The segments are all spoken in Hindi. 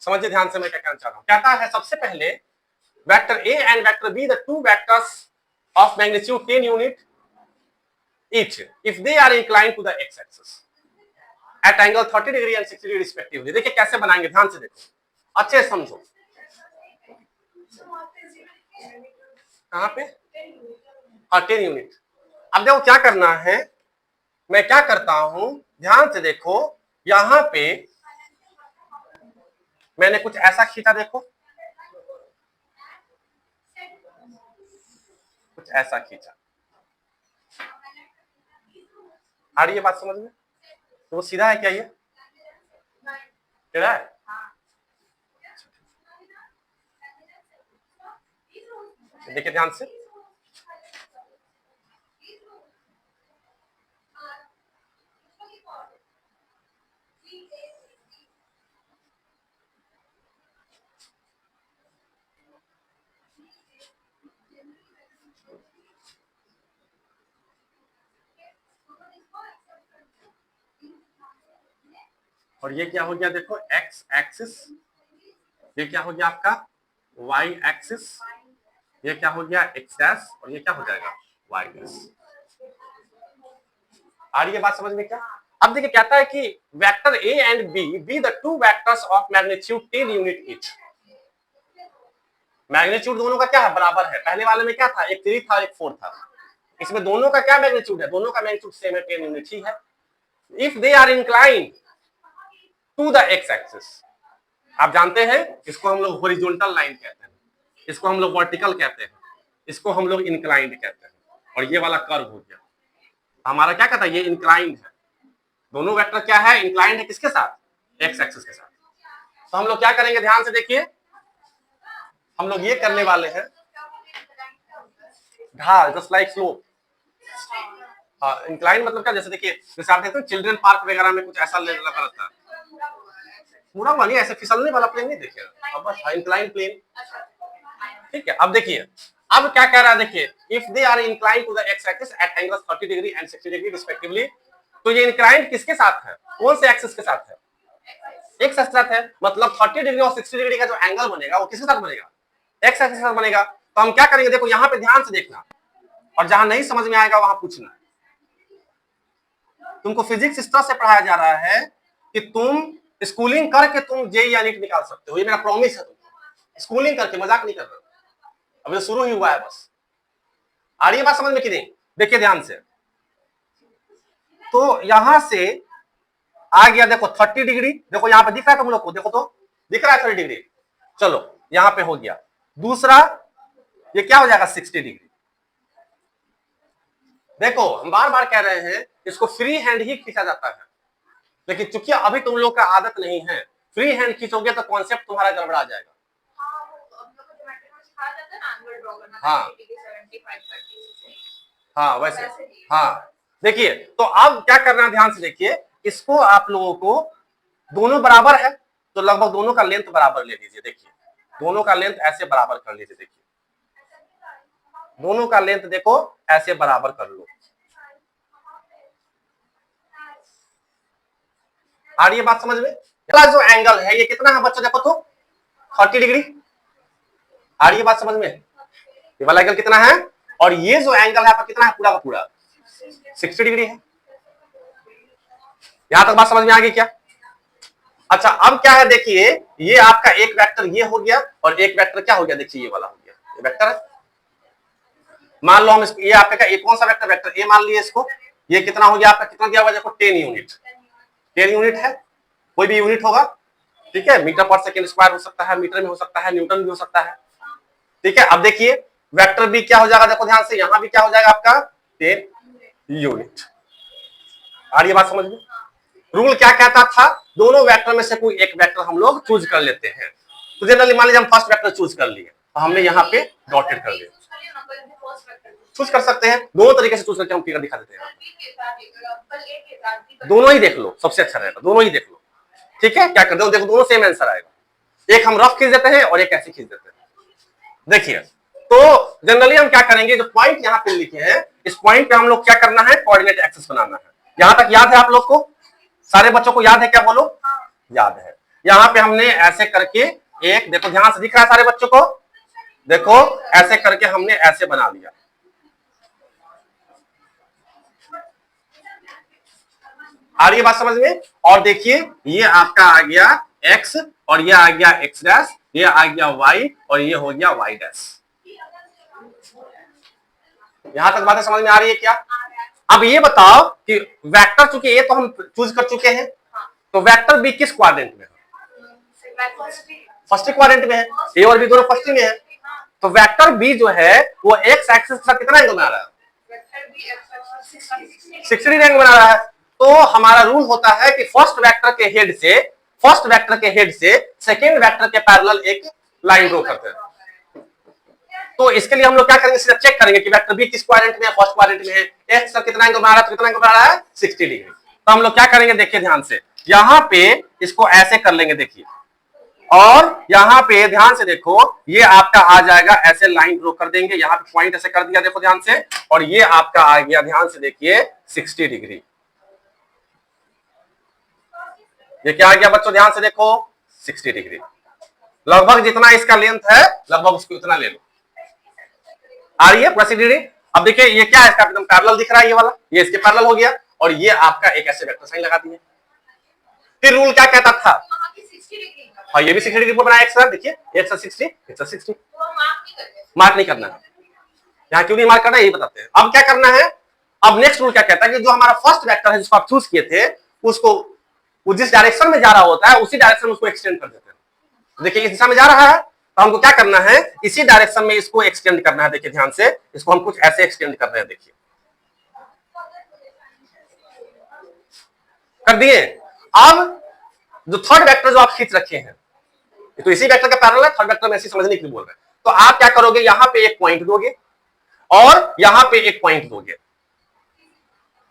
समझिए ध्यान से मैं क्या कहना चाह रहा हूं। कहता है सबसे पहले vector A and vector be the two vectors of magnitude 10 unit each if they are inclined to the x axis at angle 30 degree and 60 degree respectively। देखिए कैसे बनाएंगे, ध्यान से देखो, अच्छे समझो। कहां पे? हाँ 10 यूनिट। अब देखो क्या करना है, मैं क्या करता हूं, ध्यान से देखो, यहां पे मैंने कुछ ऐसा खींचा, देखो कुछ ऐसा खींचा, आ रही है बात समझ में? तो वो सीधा है क्या, ये टेढ़ा है? देखिए ध्यान से, और ये क्या हो गया, देखो एक्स एक्सिस, ये क्या हो गया आपका वाई एक्सिस, ये क्या हो गया एक्स डैश, और ये क्या हो जाएगा वाई डैश। आ रही है बात समझ में क्या? अब देखिए कहता है कि vector A and be the two vectors of magnitude 10 unit each. Magnitude दोनों का क्या है, बराबर है। पहले वाले में क्या था, एक 3 था एक 4 था, इसमें दोनों का क्या मैग्नीट्यूड है, दोनों का मैग्नीट्यूड सेम है, 10 यूनिट ही है। If they are inclined to the X axis, आप जानते हैं इसको हम लोग हॉरिजॉन्टल लाइन कहते हैं, इसको हम लोग वर्टिकल कहते हैं, इसको हम लोग इंक्लाइंड कहते हैं, और ये वाला कर्व हो गया हमारा क्या कहता है, ये इंक्लाइंड है। दोनों वेक्टर क्या है, इंक्लाइंड है, किसके साथ, एक्स एक्सिस के साथ। तो हम लोग क्या करेंगे, ध्यान से देखिए, हम लोग ये करने वाले हैं ढाल, जस्ट लाइक स्लोप। इंक्लाइंड मतलब क्या, जैसे देखिए, जैसे आप देखते हैं चिल्ड्रन पार्क वगैरह में कुछ ऐसा लगा रहता है, पूरा वाली ऐसे फिसलने वाला प्लेन नहीं देखे, अब बस इंक्लाइंड प्लेन, ठीक है। अब देखिए, अब क्या कह रहा है, देखिए if they are inclined to the X axis at angles 30 degree and 60 degree respectively, तो ये इंक्लाइंड किसके साथ है, कौन से एक्सिस के साथ है, एक्स एक्सिस के साथ है। मतलब 30 डिग्री और 60 डिग्री का जो एंगल बनेगा वो किसके साथ बनेगा, एक्स एक्सिस के साथ बनेगा। तो हम क्या करेंगे, देखो यहाँ पे ध्यान से देखना, और जहां नहीं समझ में आएगा वहां पूछना। तुमको फिजिक्स इस तरह से पढ़ाया जा रहा है कि तुम स्कूलिंग करके तुम जेईई या नीट निकाल सकते हो, ये मेरा प्रॉमिस है तुमको, स्कूलिंग करके, मजाक नहीं कर रहा, अभी शुरू ही हुआ है बस। आ रही है बात समझ में कि नहीं? देखिए ध्यान से, तो यहां से आ गया, देखो 30 डिग्री, देखो यहां पे दिख रहा है तुम लोग को, देखो तो दिख रहा है 30 डिग्री, चलो यहां पे हो गया। दूसरा ये क्या हो जाएगा, 60 डिग्री। देखो हम बार बार कह रहे हैं इसको फ्री हैंड ही खींचा जाता है, लेकिन चूंकि अभी तुम लोग का आदत नहीं है, फ्री हैंड खींचोगे तो कॉन्सेप्ट तुम्हारा गड़बड़ा जाएगा। हाँ हाँ वैसे, हाँ देखिए, तो अब क्या करना है, ध्यान से देखिए, इसको आप लोगों को, दोनों बराबर है तो लगभग दोनों का लेंथ बराबर ले लीजिए। देखिए दोनों का लेंथ ऐसे बराबर कर लीजिए, देखिए दोनों का लेंथ देखो ऐसे बराबर कर लो। आ रही है बात समझ में? जो एंगल है ये कितना है बच्चों, देखो तो 30 डिग्री। आ रही है बात समझ में? ये वाला एंगल कितना है, और ये जो एंगल है आपका कितना है, पूरा का पूरा 60 डिग्री है। यहां तक बात समझ में आ गई क्या? अच्छा अब क्या है, देखिए ये आपका एक वेक्टर ये हो गया, और एक वेक्टर क्या हो गया, देखिए ये वाला हो गया, ये वेक्टर है। मान लो हम इसको, ये आपका एक कौन सा वेक्टर, वेक्टर ए मान लिए इसको, ये कितना हो गया आपका, कितना दिया हुआ देखो 10 यूनिट, 10 यूनिट है, कोई भी यूनिट होगा, ठीक है, मीटर पर सेकेंड स्क्वायर हो सकता है, मीटर में हो सकता है, न्यूटन भी हो सकता है, ठीक है। अब देखिए वेक्टर बी क्या हो जाएगा, देखो ध्यान से, यहां भी क्या हो जाएगा आपका 10 यूनिट। आ रही है बात समझ में? रूल क्या कहता था, दोनों वेक्टर में से कोई एक वेक्टर हम लोग चूज कर लेते हैं। तो जनरली मान लीजिए हम फर्स्ट वेक्टर चूज कर लिए, तो हमने यहाँ पे डॉटेड कर दिया, चूज कर सकते हैं, दोनों तरीके से चूज करके हम फिगर दिखा देते हैं, दोनों ही देख लो, सबसे अच्छा रहेगा, दोनों ही देख लो, ठीक है। क्या करते हो, देखो दोनों सेम आंसर आएगा, एक हम रफ खींच देते हैं और एक ऐसे खींच देते हैं। देखिए तो जनरली हम क्या करेंगे, जो पॉइंट यहाँ पे लिखे हैं, इस पॉइंट पे हम लोग क्या करना है, कोऑर्डिनेट एक्सिस बनाना है। यहां तक याद है आप लोग को, सारे बच्चों को याद है क्या, बोलो याद है। यहां पे हमने ऐसे करके एक, देखो ध्यान से दिख रहा है सारे बच्चों को, देखो ऐसे करके हमने ऐसे बना दिया। आ रही है बात समझ में? और देखिए ये आपका आ गया x और ये आ गया x डैश, ये आ गया y और ये हो गया y डैश। यहां तक बातें समझ में आ रही है क्या? अब ये बताओ कि वेक्टर, चूंकि ए तो हम चूज कर चुके हैं, तो वेक्टर बी किस क्वाड्रेंट में है? फर्स्ट क्वाड्रेंट में है। ए और बी दोनों फर्स्ट में है, तो वेक्टर बी जो है वो एक्स एक्सिस का कितना एंगल बना रहा है? 60 डिग्री एंगल बना रहा है। तो हमारा रूल होता है कि फर्स्ट वेक्टर के हेड से सेकेंड वेक्टर के पैरेलल एक लाइन ड्रॉ करते हैं। तो इसके लिए हम लोग क्या करेंगे, सीधा चेक करेंगे कि वेक्टर बी किस क्वाड्रेंट में है, फर्स्ट क्वाड्रेंट में है। एक्स का कितना एंगल बना रहा है, तो कितना एंगल बना रहा है? 60 डिग्री। तो हम लोग क्या करेंगे, देखिए ध्यान से, यहां पे इसको ऐसे कर लेंगे, देखिए, और यहां पे ध्यान से देखो, ये आपका आ जाएगा, ऐसे लाइन ड्रॉ कर देंगे, यहां पे पॉइंट ऐसे कर दिया, देखो ध्यान से, और ये आपका आ गया, ध्यान से देखिए, 60 डिग्री। ये क्या आ गया बच्चों, ध्यान से देखो, 60 डिग्री। लगभग जितना इसका लेंथ है, लगभग उसको उतना ले लो। आ रही है पूरा 60 डिग्री। अब देखिए ये क्या है, इसका एकदम पैरेलल दिख रहा है, ये वाला, ये इसके पैरेलल हो गया, और ये आपका एक ऐसे वेक्टर साइन लगा दिए। फिर रूल क्या कहता था, और ये भी 60 डिग्री पर बनाया एक साथ, देखिए एक साथ 60, एक साथ 60। मार्क नहीं करना है, यहाँ क्यों नहीं मार्क करना है ये बताते हैं। अब क्या करना है, अब नेक्स्ट रूल क्या कहता है कि जो हमारा फर्स्ट वेक्टर है जिसको आप चूज किए थे, उसको वो जिस डायरेक्शन में जा रहा होता है उसी डायरेक्शन में उसको एक्सटेंड कर देते हैं। देखिए इस दिशा में जा रहा है, तो हमको क्या करना है, इसी डायरेक्शन में इसको एक्सटेंड करना है। देखिए ध्यान से, इसको हम कुछ ऐसे एक्सटेंड कर रहे हैं, देखिए कर दिए। अब जो थर्ड वेक्टर जो आप खींच रखे हैं, तो इसी वेक्टर का पैरेलल है, थर्ड वेक्टर में ऐसे समझने के लिए बोल रहे हैं। तो आप क्या करोगे, यहां पे एक पॉइंट दोगे और यहां पे एक पॉइंट दोगे।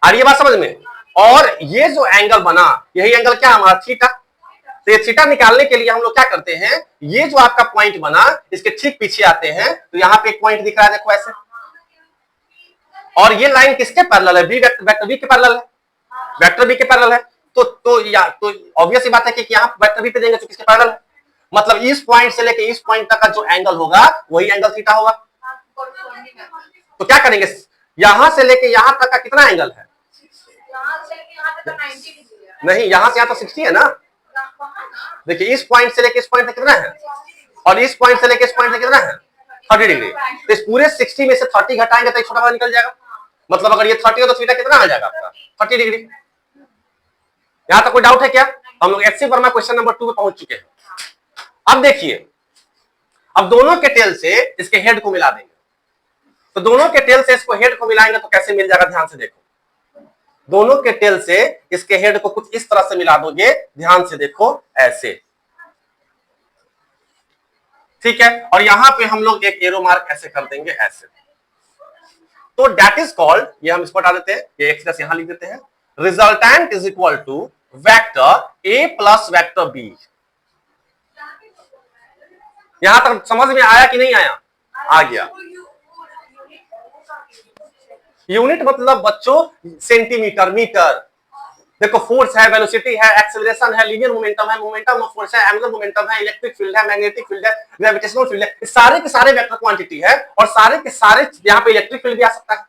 आ रही है बात समझ में? और ये जो एंगल बना, यही एंगल क्या हमारा, थीटा। तो ये थीटा निकालने के लिए हम लोग क्या करते हैं, ये जो आपका पॉइंट बना, इसके ठीक पीछे आते हैं, तो यहां पे एक पॉइंट दिख रहा है, देखो ऐसे, और ये लाइन किसके पैरेलल है, बी वेक्टर बी के पैरेलल है, वेक्टर बी के पैरेलल है। तो ऑब्वियस ही बात है कि यहां वेक्टर बी पे देंगे तो किसके पैरेलल है, मतलब इस पॉइंट से लेके इस पॉइंट तक का जो एंगल होगा वही एंगल थीटा होगा। तो क्या करेंगे, यहां से लेके यहां तक का कितना एंगल है, नहीं यहां से यहां तो 60 है ना। देखिए इस पॉइंट से लेके इस पॉइंट तक कितना है, और इस पॉइंट से लेके इस पॉइंट तक कितना है, 30 डिग्री। तो इस पूरे 60 में से 30 घटाएंगे तो छोटा वाला निकल जाएगा, मतलब अगर ये 30 हो तो थीटा कितना आ जाएगा आपका, 30 डिग्री। यहां तक कोई डाउट है क्या? हम लोग एचसी वर्मा क्वेश्चन नंबर 2 पे पहुंच चुके हैं। अब देखिए, अब दोनों के टेल से इसके हेड को मिला देंगे, तो दोनों के टेल से इसको हेड को मिलाएंगे तो कैसे मिल जाएगा, ध्यान से देखो, दोनों के टेल से इसके हेड को कुछ इस तरह से मिला दोगे, ध्यान से देखो ऐसे, ठीक है, और यहां पे हम लोग एक एरो मार्क ऐसे कर देंगे ऐसे। तो दैट इज कॉल्ड, ये हम इसको हटा देते हैं, ये एक्स यहां लिख देते हैं, resultant is equal to vector A plus vector B. यहां तक समझ में आया कि नहीं आया? आ गया। यूनिट मतलब बच्चों सेंटीमीटर, मीटर। देखो फोर्स है, वेलोसिटी है, एक्सेलरेशन है, लीनियर मोमेंटम है, मोमेंटम ऑफ फोर्स है, एंगुलर मोमेंटम है, इलेक्ट्रिक फील्ड है, मैग्नेटिक फील्ड है, ग्रेविटेशनल फील्ड है, सारे के सारे वेक्टर क्वांटिटी है, और सारे के सारे यहाँ पे इलेक्ट्रिक फील्ड भी आ सकता है।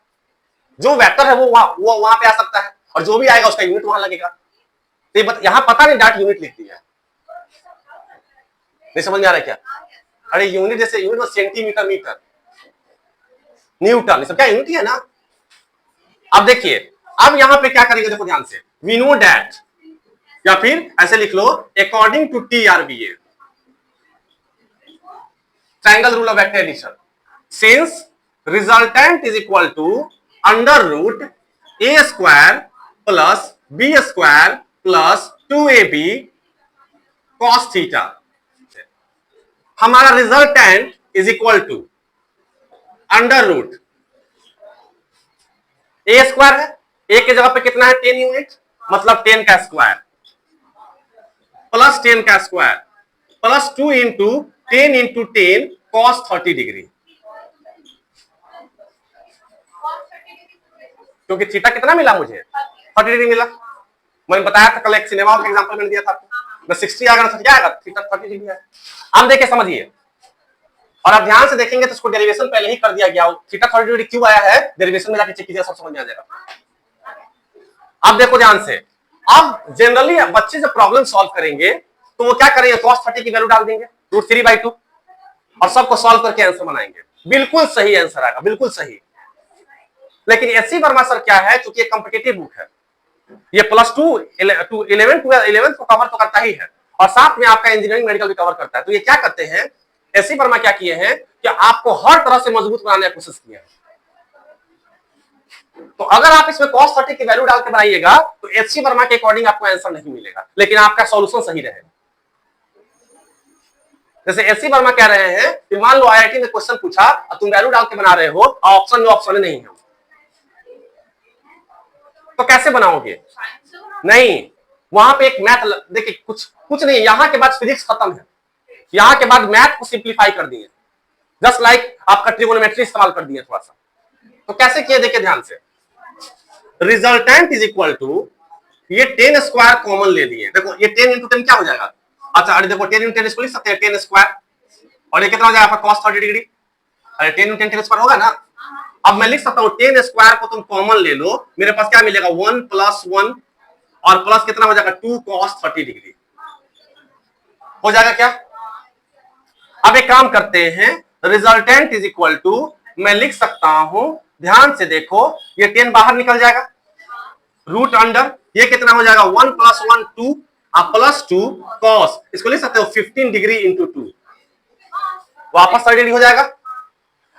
जो वेक्टर है वो वहां पे आ सकता है, और जो भी आएगा उसका यूनिट वहां लगेगा। तो यहां पता नहीं डाट यूनिट लिख दी है, नहीं समझ में आ रहा है क्या? अरे यूनिट जैसे यूनिट सेंटीमीटर, मीटर, न्यूटन, ये सब क्या यूनिट है ना। अब देखिए, अब यहां पे क्या करेंगे, देखो ध्यान से, वी नो दैट, या फिर ऐसे लिख लो, according to TRBA, triangle rule of vector addition, since resultant is equal to under root A square plus B square plus 2AB cos थीटा। हमारा resultant is equal to under root A square है, ए के जगह पे कितना है 10 यूनिट, मतलब 10 का स्क्वायर प्लस 10 का square plus 2 into 10 into 10 cos 30 degree, क्योंकि थीटा कितना मिला मुझे, 30 डिग्री मिला। मैंने बताया था कल, एक सिनेमा का एग्जांपल मैंने दिया था आपको, 60 आएगा ना, क्या आएगा, थीटा 30 डिग्री है। अब देखिए समझिए, और आप ध्यान से देखेंगे तो इसको डेरिवेशन पहले ही कर दिया गया, थीटा 30 डिग्री क्यों आया है, डेरिवेशन में जाके चेक कीजिएगा, सब समझ में आ जाएगा। अब देखो ध्यान से, अब जनरली बच्चे जब प्रॉब्लम सॉल्व करेंगे तो वो क्या करेंगे, cos 30 की वैल्यू डाल देंगे √3/2 और सबको सॉल्व करके आंसर बनाएंगे। बिल्कुल सही आंसर आएगा, बिल्कुल सही। लेकिन एससी वर्मा सर क्या है, क्योंकि ये कॉम्पिटिटिव बुक है, ये +2 11 को कवर तो करता ही है और साथ में आपका इंजीनियरिंग मेडिकल भी कवर करता है। तो ये क्या करते हैं, एससी वर्मा क्या किए हैं कि आपको हर तरह से मजबूत बनाने की कोशिश की है। तो अगर आप इसमें cos 30 की वैल्यू डाल के बनाइएगा तो एससी वर्मा के अकॉर्डिंग आपको आंसर नहीं मिलेगा, लेकिन आपका सॉल्यूशन सही रहेगा। जैसे एससी वर्मा कह रहे हैं कि मान लो आईआईटी ने क्वेश्चन पूछा और तुम वैल्यू डाल के बना रहे हो, ऑप्शन में ऑप्शन नहीं है, तो कैसे बनाओगे? नहीं, वहां पे एक मैथ, देखिए कुछ नहीं, यहां के बाद फिजिक्स खत्म है, यहां के बाद मैथ को सिंप्लीफाई कर दिए, जस्ट लाइक आपका ट्रिगोनोमेट्री इस्तेमाल कर दिए थोड़ा सा। तो कैसे किए, देखिए ध्यान से, रिजल्टेंट इज इक्वल टू, ये 10 स्क्वायर कॉमन ले लिए, देखो ये 10 × 10 क्या हो जाएगा, अच्छा अरे देखो 10 × 10 इसको लिख सकते हैं 10 स्क्वायर, और ये कितना हो जाएगा आपका cos 30 डिग्री, अरे 10 × 10 10 स्क्वायर होगा ना। अब मैं लिख सकता हूं 10 स्क्वायर को तुम कॉमन ले लो, मेरे पास क्या मिलेगा 1 + 1 और प्लस कितना हो जाएगा 2 cos 30 डिग्री हो जाएगा क्या। अब एक काम करते हैं, रिजल्टेंट इज इक्वल टू, मैं लिख सकता हूं, ध्यान से देखो, ये 10 बाहर निकल जाएगा, रूट अंडर ये कितना हो जाएगा 1 + 1 2 +2 cos, इसको लिख सकते हो 15 डिग्री × 2, वापस 30 डिग्री हो जाएगा।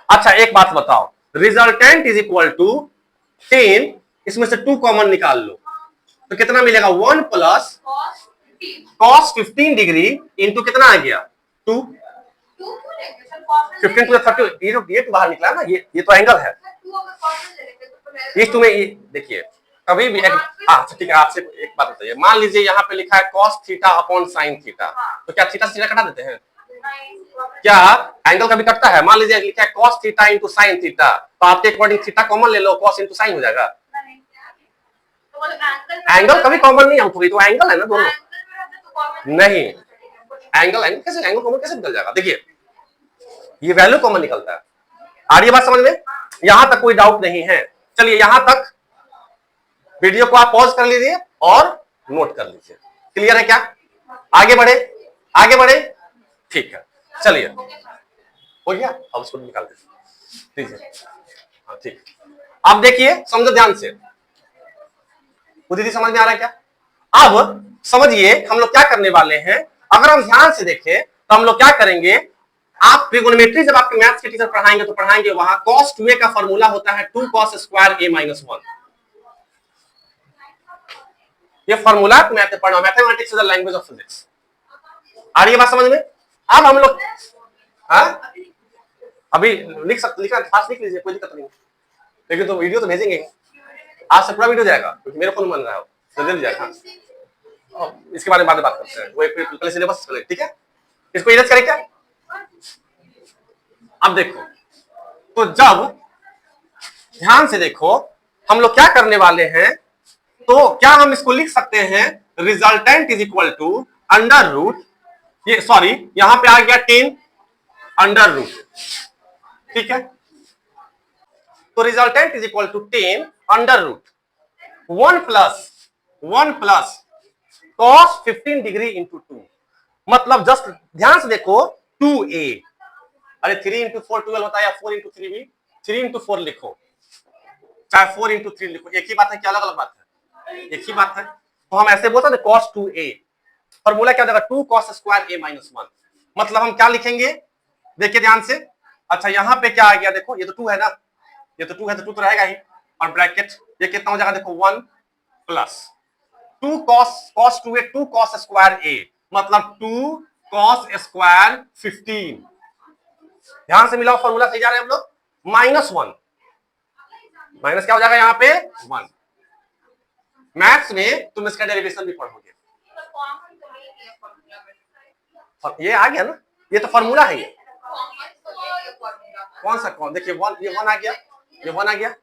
अच्छा एक बात बताओ, रिजल्टेंट इज इक्वल टू 10, इसमें से 2 कॉमन निकाल लो तो कितना मिलेगा 1 + cos 15 डिग्री इंटू कितना आ गया 2, 15 to 30, ये तो बाहर निकला ना, ये तो एंगल है, इस तुम्हें ये देखिए कभी भी ठीक है, आपसे एक बात बताइए, मान लीजिए यहाँ पे लिखा है cos θ sin θ, तो क्या थीटा से कटा देते हैं, क्या एंगल कभी कटता है? मान लीजिए लिखा है cos θ × sin θ, तो आपके अकॉर्डिंग थीटा कॉमन ले लो, cos × sin हो जाएगा, एंगल कभी कॉमन नहीं होगी, तो एंगल है ना दोनों, नहीं एंगल कैसे, एंगल कॉमन कैसे निकल जाएगा, देखिए ये वैल्यू कॉमन निकलता है। आ रही है बात समझ में, यहां तक कोई डाउट नहीं है। चलिए यहां तक वीडियो को आप पॉज कर लीजिए और नोट कर लीजिए, क्लियर है क्या, आगे बढ़े, आगे बढ़े, ठीक है, चलिए हो गया, अब उसको निकाल दीजिए, हाँ ठीक। अब देखिए समझो ध्यान से, वो दीदी समझ में आ रहा है क्या? अब समझिए हम लोग क्या करने वाले हैं, अगर हम ध्यान से देखें तो हम लोग क्या करेंगे, आप ट्रिगोनोमेट्री जब आपके मैथ्स के टीचर पढ़ाएंगे तो पढ़ाएंगे वहां cos 2a का फॉर्मूला होता है 2 cos स्क्वायर a - 1, ये फॉर्मूला मैथ में पढ़ना, mathematics is the language of physics. आ रही है बात समझ में? अब हम लोग अभी लिख सकते, लिखा फास्ट लिख लीजिए, कोई दिक्कत नहीं, लेकिन तो वीडियो तो भेजेंगे, आज से पूरा वीडियो जाएगा क्योंकि मेरे फोन बन रहा है, तो जल्दी जाएगा, इसके बारे में बाद में बात करते हैं, वो पहले सिलेबस चले, ठीक है, इसको इरेज करें क्या। अब देखो, तो जब ध्यान से देखो हम लोग क्या करने वाले हैं, तो क्या हम इसको लिख सकते हैं, resultant is equal to under root, ये सॉरी यहां पे आ गया 10 अंडर रूट, ठीक है, तो resultant is equal to 10 under root 1 + cos 15 degree × 2, मतलब जस्ट ध्यान से देखो 2a, अरे 3 × 4 12 होता है, या 4 × 3 भी, 3 × 4 लिखो चाहे 4 × 3 लिखो, एक ही बात है, क्या अलग अलग बात है, एक ही बात है। तो हम ऐसे बोलते हैं cos 2a, फॉर्मूला क्या हो जाएगा 2 cos स्क्वायर a - 1, मतलब हम क्या लिखेंगे, देखिए ध्यान से, अच्छा यहां पे क्या आ गया, देखो ये तो 2 है ना, ये तो 2 है, तो 2 तो रहेगा ही, और ब्रैकेट ये कितना हो जाएगा, देखो 1 + 2 cos 2a 2 cos square a, मतलब 2 cos स्क्वायर 15, ध्यान से मिलाओ फॉर्मूला सही जा रहे हैं हम लोग, -1, माइनस क्या हो जाएगा यहाँ पे 1, मैथ्स में तुम इसका डेरिवेशन भी पढ़ोगे, ये आ गया ना, ये तो फॉर्मूला है, ये कौन सा कौन, देखिए 1, ये 1 आ गया, ये 1 आ गया,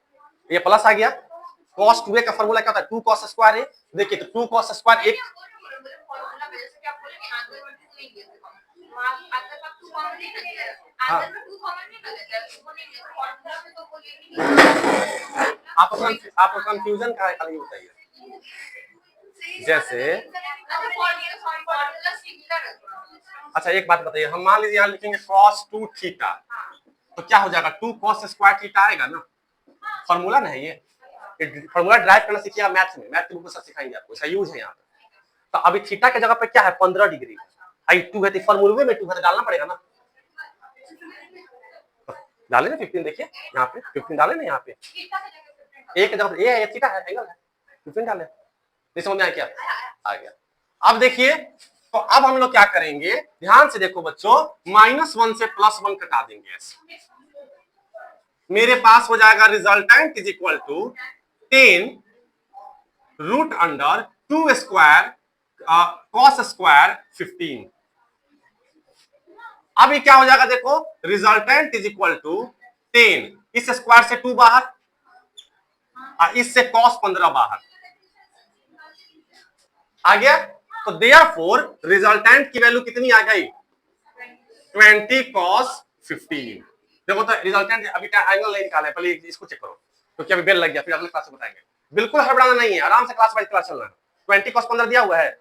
ये प्लस आ गया, cos 2a का फॉर्मूला क्या होता है 2 cos स्क्वायर a, देखिए तो 2 cos स्क्वायर 1, हाँ आपको कंफ्यूजन का है, खाली बताइए। जैसे अच्छा एक बात बताइए, हम मान लीजिए यहाँ लिखेंगे cos 2 थीटा, तो क्या हो जाएगा 2 cos स्क्वायर थीटा आएगा ना, फॉर्मूला ना है ये फॉर्मूला ड्राइव करना सीखिए मैथ में, मैथ की बुक में सब सिखाएंगे आपको, इसका यूज है यहाँ पे। तो अभी थीटा के जगह पे क्या है 15 डिग्री, आई 2 है तो फॉर्मूले में 2 है तो डालना पड़ेगा ना, डाले ना 15, देखिए यहाँ पे 15 डाले ना, यहाँ पे एक की जगह ये थीटा है, एंगल है, 15 डाले, नहीं समझ में आया क्या, आ गया। अब देखिए तो अब हम लोग क्या करेंगे, ध्यान से देखो बच्चों, -1 से +1 कटा देंगे ऐसे, मेरे पास हो जाएगा resultant is equal to 10 root under 2 square cos square 15। अब ये क्या हो जाएगा देखो, रिजल्टेंट इज इक्वल टू 10, इस स्क्वायर से 2 बाहर, इससे cos 15 बाहर आ गया। तो देयरफॉर रिजल्टेंट की वैल्यू कितनी आ गई 20 cos 15। देखो तो रिजल्टेंट अभी एंगल नहीं निकाला है, पहले इसको चेक करो, क्योंकि अभी बेल लग गया, फिर अगले क्लास में बताएंगे। बिल्कुल हड़बड़ाना नहीं है, आराम से क्लास वाइज क्लास चलना है। 20 cos 15 दिया हुआ है।